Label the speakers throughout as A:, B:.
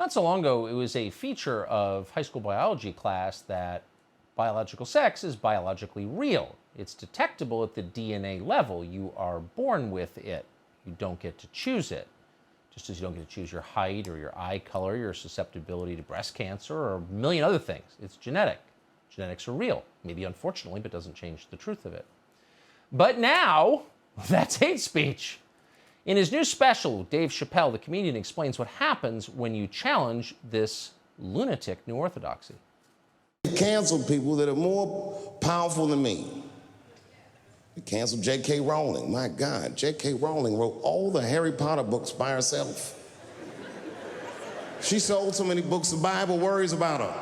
A: Not so long ago, it was a feature of high school biology class that biological sex is biologically real. It's detectable at the DNA level. You are born with it. You don't get to choose it. Just as you don't get to choose your height or your eye color, your susceptibility to breast cancer, or a million other things. It's genetic. Genetics are real. Maybe unfortunately, but doesn't change the truth of it. But now, that's hate speech. In his new special, Dave Chappelle, the comedian, explains what happens when you challenge this lunatic new orthodoxy.
B: Canceled people that are more powerful than me. They canceled J.K. Rowling. My God, J.K. Rowling wrote all the Harry Potter books by herself. She sold so many books, the Bible worries about her.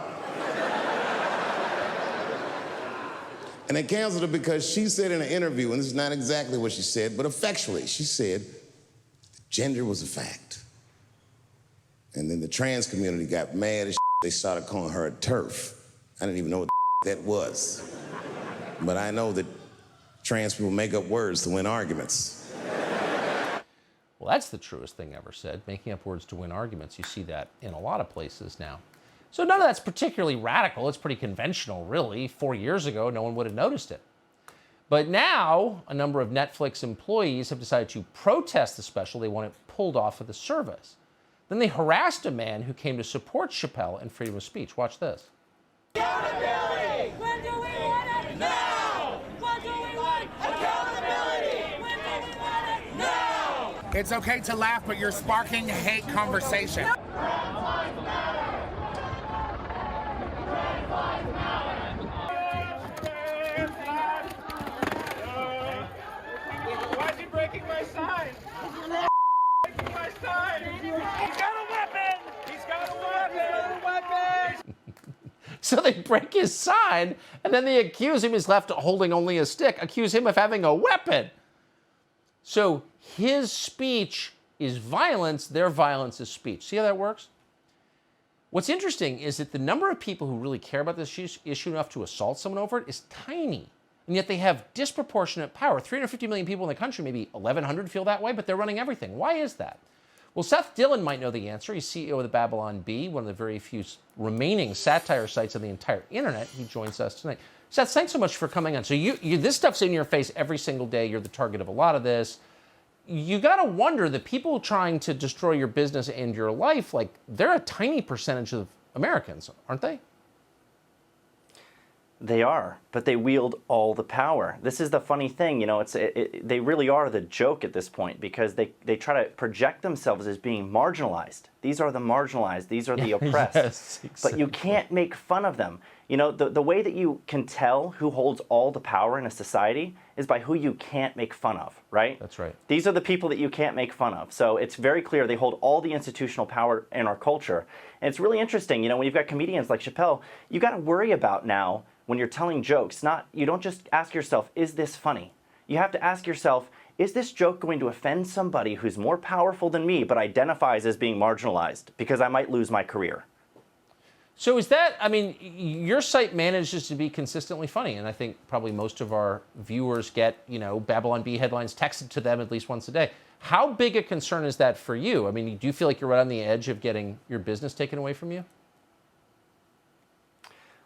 B: And they canceled her because she said in an interview, and this is not exactly what she said, but effectually, she said gender was a fact. And then the trans community got mad as shit. They started calling her a TERF. I didn't even know what that was. But I know that trans people make up words to win arguments.
A: Well, that's the truest thing ever said, making up words to win arguments. You see that in a lot of places now. So none of that's particularly radical. It's pretty conventional, really. 4 years ago, no one would have noticed it. But now, a number of Netflix employees have decided to protest the special. They want it pulled off of the service. Then they harassed a man who came to support Chappelle and freedom of speech. Watch this.
C: Accountability! When do we want it? Now! When do we want accountability? When do we want it? Now!
D: It's okay to laugh, but you're sparking hate conversation.
C: Why is he breaking my sign? Breaking my sign! He's got a weapon! He's got a weapon!
A: So they break his sign, and then they accuse him, he's left holding only a stick, accuse him of having a weapon. So his speech is violence, their violence is speech. See how that works? What's interesting is that the number of people who really care about this issue enough to assault someone over it is tiny. And yet they have disproportionate power. 350 million people in the country, maybe 1,100 feel that way, but they're running everything. Why is that? Well, Seth Dillon might know the answer. He's CEO of the Babylon Bee, one of the very few remaining satire sites on the entire internet. He joins us tonight. Seth, thanks so much for coming on. So this stuff's in your face every single day. You're the target of a lot of this. You got to wonder, the people trying to destroy your business and your life, like, they're a tiny percentage of Americans, aren't they?
E: They are, but they wield all the power. This is the funny thing, you know, they really are the joke at this point, because they try to project themselves as being marginalized. These are the marginalized, these are the oppressed.
A: Yes, exactly.
E: But you can't make fun of them. You know, the way that you can tell who holds all the power in a society is by who you can't make fun of, right?
A: That's right.
E: These are the people that you can't make fun of. So it's very clear they hold all the institutional power in our culture. And it's really interesting, you know, when you've got comedians like Chappelle, you got to worry about now, when you're telling jokes, you don't just ask yourself, is this funny? You have to ask yourself, is this joke going to offend somebody who's more powerful than me but identifies as being marginalized, because I might lose my career?
A: So is that, I mean, your site manages to be consistently funny, and I think probably most of our viewers get, you know, Babylon Bee headlines texted to them at least once a day. How big a concern is that for you? I mean, do you feel like you're right on the edge of getting your business taken away from you?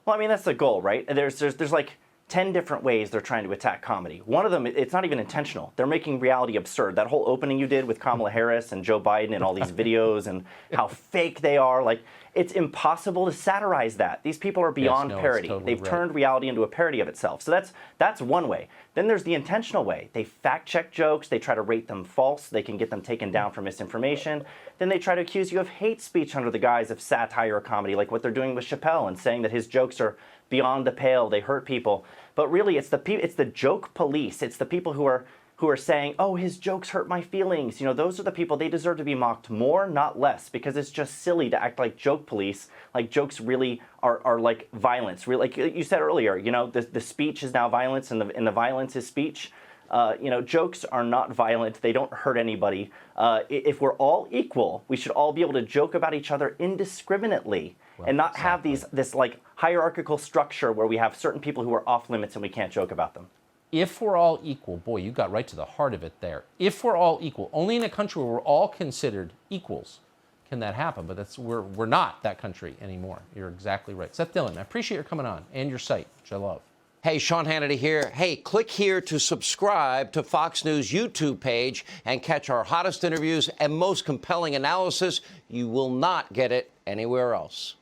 E: Well, I mean, that's the goal, right? There's like 10 different ways they're trying to attack comedy. One of them, it's not even intentional. They're making reality absurd. That whole opening you did with Kamala Harris and Joe Biden and all these videos and how fake they are, like, it's impossible to satirize that. These people are beyond parody.
A: Totally
E: They've turned reality into a parody of itself. So that's one way. Then there's the intentional way. They fact-check jokes. They try to rate them false. They can get them taken down for misinformation. Then they try to accuse you of hate speech under the guise of satire or comedy, like what they're doing with Chappelle and saying that his jokes are beyond the pale. They hurt people. But really, it's the joke police. It's the people who are saying, oh, his jokes hurt my feelings. You know, those are the people, they deserve to be mocked more, not less, because it's just silly to act like joke police, like jokes really are like violence. Really, like you said earlier, you know, the speech is now violence and the violence is speech. You know, jokes are not violent. They don't hurt anybody. If we're all equal, we should all be able to joke about each other indiscriminately, and not have this like hierarchical structure where we have certain people who are off limits and we can't joke about them.
A: If we're all equal, boy, you got right to the heart of it there. If we're all equal, only in a country where we're all considered equals, can that happen. But we're not that country anymore. You're exactly right. Seth Dillon, I appreciate your coming on and your site, which I love.
F: Hey, Sean Hannity here. Hey, click here to subscribe to Fox News YouTube page and catch our hottest interviews and most compelling analysis. You will not get it anywhere else.